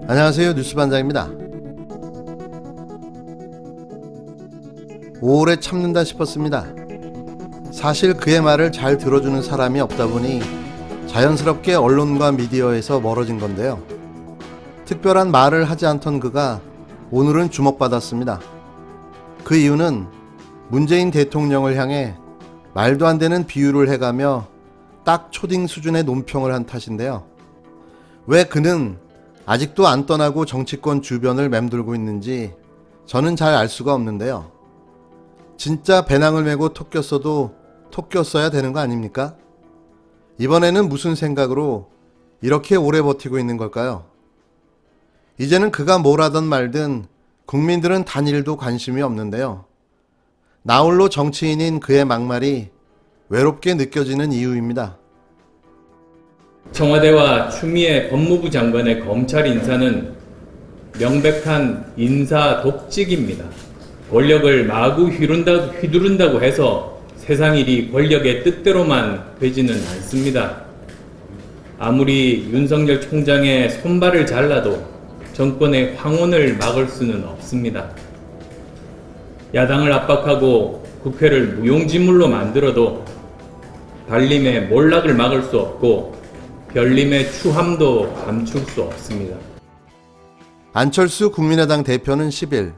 안녕하세요. 뉴스반장입니다. 오래 참는다 싶었습니다. 사실 그의 말을 잘 들어주는 사람이 없다 보니 자연스럽게 언론과 미디어에서 멀어진 건데요. 특별한 말을 하지 않던 그가 오늘은 주목받았습니다. 그 이유는 문재인 대통령을 향해 말도 안 되는 비유를 해가며 딱 초딩 수준의 논평을 한 탓인데요. 왜 그는 아직도 안 떠나고 정치권 주변을 맴돌고 있는지 저는 잘 알 수가 없는데요. 진짜 배낭을 메고 토꼈어도 토꼈어야 되는 거 아닙니까? 이번에는 무슨 생각으로 이렇게 오래 버티고 있는 걸까요? 이제는 그가 뭘 하든 말든 국민들은 단일도 관심이 없는데요. 나홀로 정치인인 그의 막말이 외롭게 느껴지는 이유입니다. 청와대와 추미애 법무부 장관의 검찰 인사는 명백한 인사 독직입니다. 권력을 마구 휘두른다고 해서 세상 일이 권력의 뜻대로만 되지는 않습니다. 아무리 윤석열 총장의 손발을 잘라도 정권의 황혼을 막을 수는 없습니다. 야당을 압박하고 국회를 무용지물로 만들어도 달림의 몰락을 막을 수 없고 별림의 추함도 감출 수 없습니다. 안철수 국민의당 대표는 10일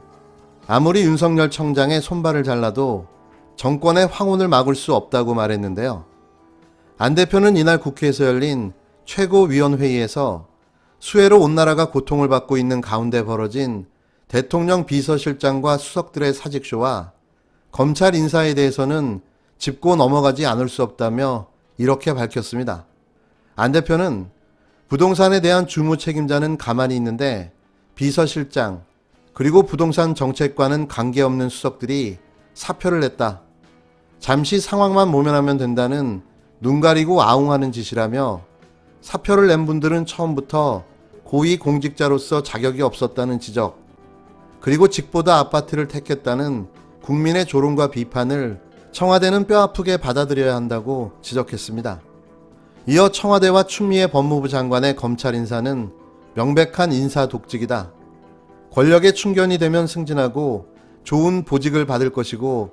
아무리 윤석열 청장의 손발을 잘라도 정권의 황혼을 막을 수 없다고 말했는데요. 안 대표는 이날 국회에서 열린 최고위원회의에서 수해로 온 나라가 고통을 받고 있는 가운데 벌어진 대통령 비서실장과 수석들의 사직쇼와 검찰 인사에 대해서는 짚고 넘어가지 않을 수 없다며 이렇게 밝혔습니다. 안 대표는 부동산에 대한 주무 책임자는 가만히 있는데 비서실장 그리고 부동산 정책과는 관계없는 수석들이 사표를 냈다. 잠시 상황만 모면하면 된다는 눈 가리고 아웅하는 짓이라며 사표를 낸 분들은 처음부터 고위 공직자로서 자격이 없었다는 지적, 그리고 집보다 아파트를 택했다는 국민의 조롱과 비판을 청와대는 뼈아프게 받아들여야 한다고 지적했습니다. 이어 청와대와 추미애 법무부 장관의 검찰 인사는 명백한 인사 독직이다. 권력의 충견이 되면 승진하고 좋은 보직을 받을 것이고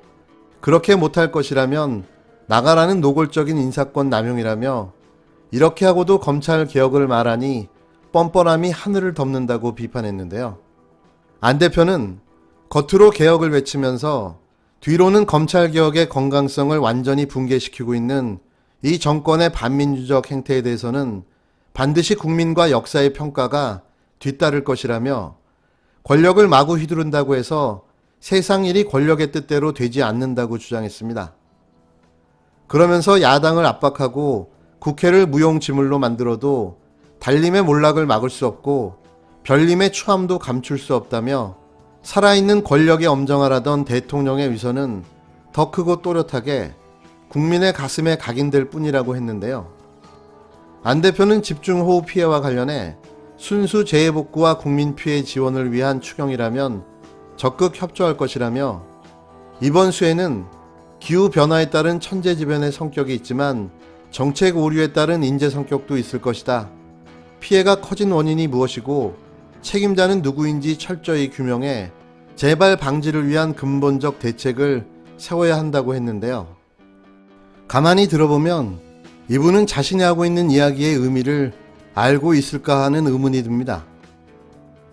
그렇게 못할 것이라면 나가라는 노골적인 인사권 남용이라며 이렇게 하고도 검찰 개혁을 말하니 뻔뻔함이 하늘을 덮는다고 비판했는데요. 안 대표는 겉으로 개혁을 외치면서 뒤로는 검찰 개혁의 건강성을 완전히 붕괴시키고 있는 이 정권의 반민주적 행태에 대해서는 반드시 국민과 역사의 평가가 뒤따를 것이라며 권력을 마구 휘두른다고 해서 세상 일이 권력의 뜻대로 되지 않는다고 주장했습니다. 그러면서 야당을 압박하고 국회를 무용지물로 만들어도 달림의 몰락을 막을 수 없고 별림의 추함도 감출 수 없다며 살아있는 권력의 엄정하라던 대통령의 위선은 더 크고 또렷하게 국민의 가슴에 각인될 뿐이라고 했는데요. 안 대표는 집중호우 피해와 관련해 순수 재해복구와 국민 피해 지원을 위한 추경이라면 적극 협조할 것이라며 이번 수해는 기후변화에 따른 천재지변의 성격이 있지만 정책 오류에 따른 인재 성격도 있을 것이다. 피해가 커진 원인이 무엇이고 책임자는 누구인지 철저히 규명해 재발 방지를 위한 근본적 대책을 세워야 한다고 했는데요. 가만히 들어보면 이분은 자신이 하고 있는 이야기의 의미를 알고 있을까 하는 의문이 듭니다.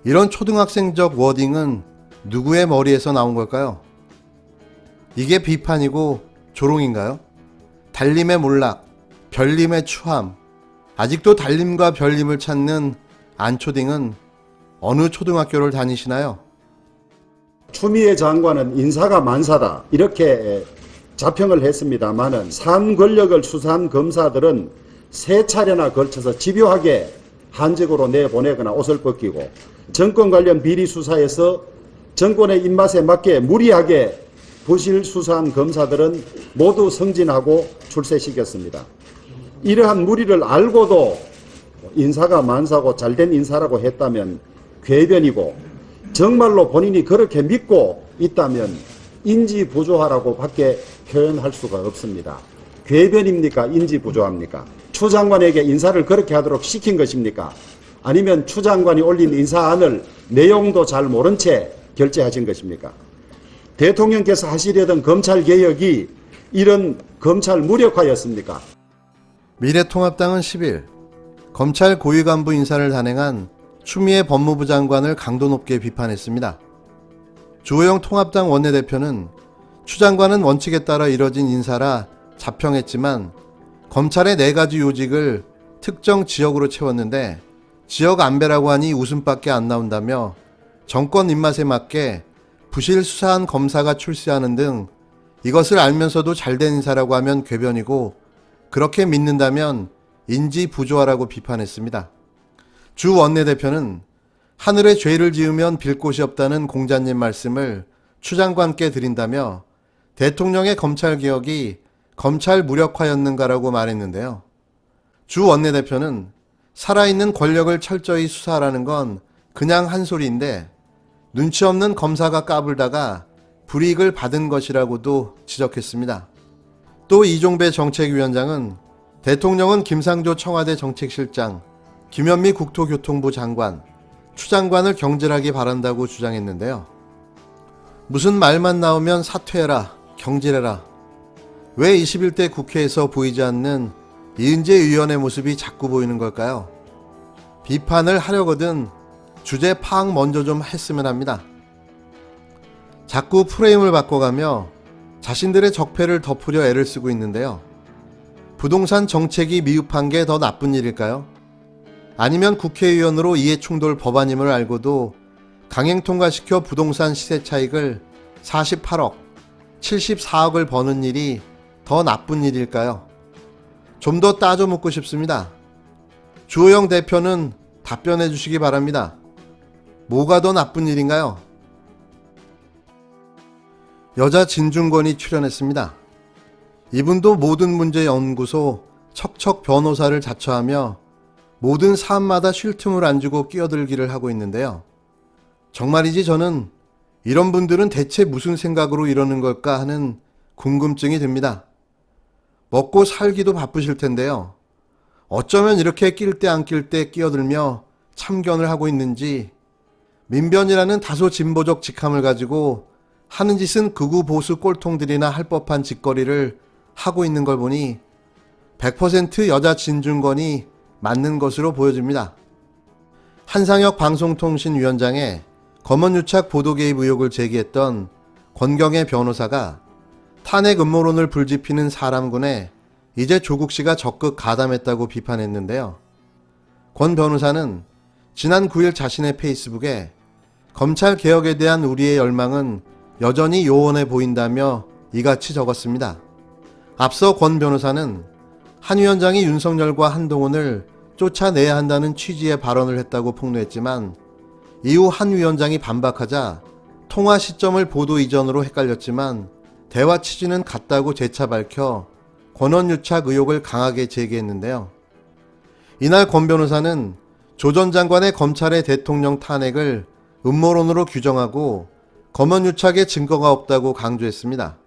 이런 초등학생적 워딩은 누구의 머리에서 나온 걸까요? 이게 비판이고 조롱인가요? 달림의 몰락, 별림의 추함, 아직도 달림과 별림을 찾는 안초딩은 어느 초등학교를 다니시나요? 추미애 장관은 인사가 만사다 이렇게 자평을 했습니다마는 산 권력을 수사한 검사들은 세 차례나 걸쳐서 집요하게 한직으로 내보내거나 옷을 벗기고 정권 관련 비리 수사에서 정권의 입맛에 맞게 무리하게 부실 수사한 검사들은 모두 승진하고 출세시켰습니다. 이러한 무리를 알고도 인사가 만사고 잘된 인사라고 했다면 궤변이고 정말로 본인이 그렇게 믿고 있다면 인지부조화라고 밖에 표현할 수가 없습니다. 궤변입니까? 인지부조합니까? 추 장관에게 인사를 그렇게 하도록 시킨 것입니까? 아니면 추 장관이 올린 인사안을 내용도 잘 모른 채 결재하신 것입니까? 대통령께서 하시려던 검찰개혁이 이런 검찰 무력화였습니까? 미래통합당은 10일 검찰 고위 간부 인사를 단행한 추미애 법무부 장관을 강도 높게 비판했습니다. 주호영 통합당 원내대표는 추 장관은 원칙에 따라 이뤄진 인사라 자평했지만 검찰의 4가지 요직을 특정 지역으로 채웠는데 지역 안배라고 하니 웃음밖에 안 나온다며 정권 입맛에 맞게 부실 수사한 검사가 출세하는 등 이것을 알면서도 잘된 인사라고 하면 궤변이고 그렇게 믿는다면 인지 부조화라고 비판했습니다. 주 원내대표는 하늘에 죄를 지으면 빌 곳이 없다는 공자님 말씀을 추 장관께 드린다며 대통령의 검찰개혁이 검찰 무력화였는가라고 말했는데요. 주 원내대표는 살아있는 권력을 철저히 수사하라는 건 그냥 한 소리인데 눈치 없는 검사가 까불다가 불이익을 받은 것이라고도 지적했습니다. 또 이종배 정책위원장은 대통령은 김상조 청와대 정책실장, 김현미 국토교통부 장관, 추 장관을 경질하기 바란다고 주장했는데요. 무슨 말만 나오면 사퇴해라, 경질해라. 왜 21대 국회에서 보이지 않는 이은재 의원의 모습이 자꾸 보이는 걸까요? 비판을 하려거든 주제 파악 먼저 좀 했으면 합니다. 자꾸 프레임을 바꿔가며 자신들의 적폐를 덮으려 애를 쓰고 있는데요. 부동산 정책이 미흡한 게 더 나쁜 일일까요? 아니면 국회의원으로 이해충돌 법안임을 알고도 강행 통과시켜 부동산 시세 차익을 48억, 74억을 버는 일이 더 나쁜 일일까요? 좀 더 따져 묻고 싶습니다. 주호영 대표는 답변해 주시기 바랍니다. 뭐가 더 나쁜 일인가요? 여자 진중권이 출연했습니다. 이분도 모든 문제 연구소 척척 변호사를 자처하며 모든 사안마다 쉴 틈을 안 주고 끼어들기를 하고 있는데요. 정말이지 저는 이런 분들은 대체 무슨 생각으로 이러는 걸까 하는 궁금증이 듭니다. 먹고 살기도 바쁘실 텐데요. 어쩌면 이렇게 낄 때 안 낄 때 끼어들며 참견을 하고 있는지 민변이라는 다소 진보적 직함을 가지고 하는 짓은 극우 보수 꼴통들이나 할 법한 짓거리를 하고 있는 걸 보니 100% 여자 진중권이 맞는 것으로 보여집니다. 한상혁 방송통신위원장의 검언유착 보도 개입 의혹을 제기했던 권경의 변호사가 탄핵 음모론을 불지피는 사람군에 이제 조국 씨가 적극 가담했다고 비판했는데요. 권 변호사는 지난 9일 자신의 페이스북에 검찰 개혁에 대한 우리의 열망은 여전히 요원해 보인다며 이같이 적었습니다. 앞서 권 변호사는 한 위원장이 윤석열과 한동훈을 쫓아내야 한다는 취지의 발언을 했다고 폭로했지만 이후 한 위원장이 반박하자 통화 시점을 보도 이전으로 헷갈렸지만 대화 취지는 같다고 재차 밝혀 권언유착 의혹을 강하게 제기했는데요. 이날 권 변호사는 조 전 장관의 검찰의 대통령 탄핵을 음모론으로 규정하고 검언유착의 증거가 없다고 강조했습니다.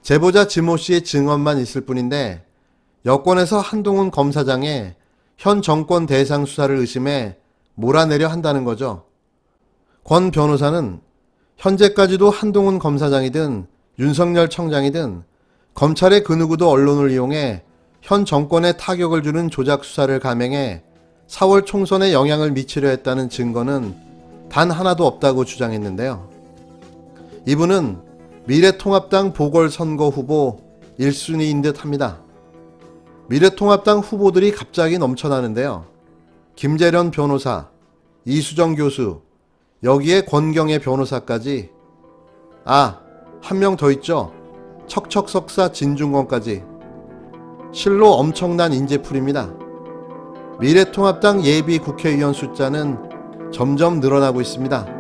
제보자 지모 씨의 증언만 있을 뿐인데 여권에서 한동훈 검사장의 현 정권 대상 수사를 의심해 몰아내려 한다는 거죠. 권 변호사는 현재까지도 한동훈 검사장이든 윤석열 청장이든 검찰의 그 누구도 언론을 이용해 현 정권에 타격을 주는 조작 수사를 감행해 4월 총선에 영향을 미치려 했다는 증거는 단 하나도 없다고 주장했는데요. 이분은 미래통합당 보궐선거 후보 1순위인 듯 합니다. 미래통합당 후보들이 갑자기 넘쳐나는데요. 김재련 변호사, 이수정 교수, 여기에 권경의 변호사까지, 한 명 더 있죠. 척척석사 진중권까지. 실로 엄청난 인재풀입니다. 미래통합당 예비 국회의원 숫자는 점점 늘어나고 있습니다.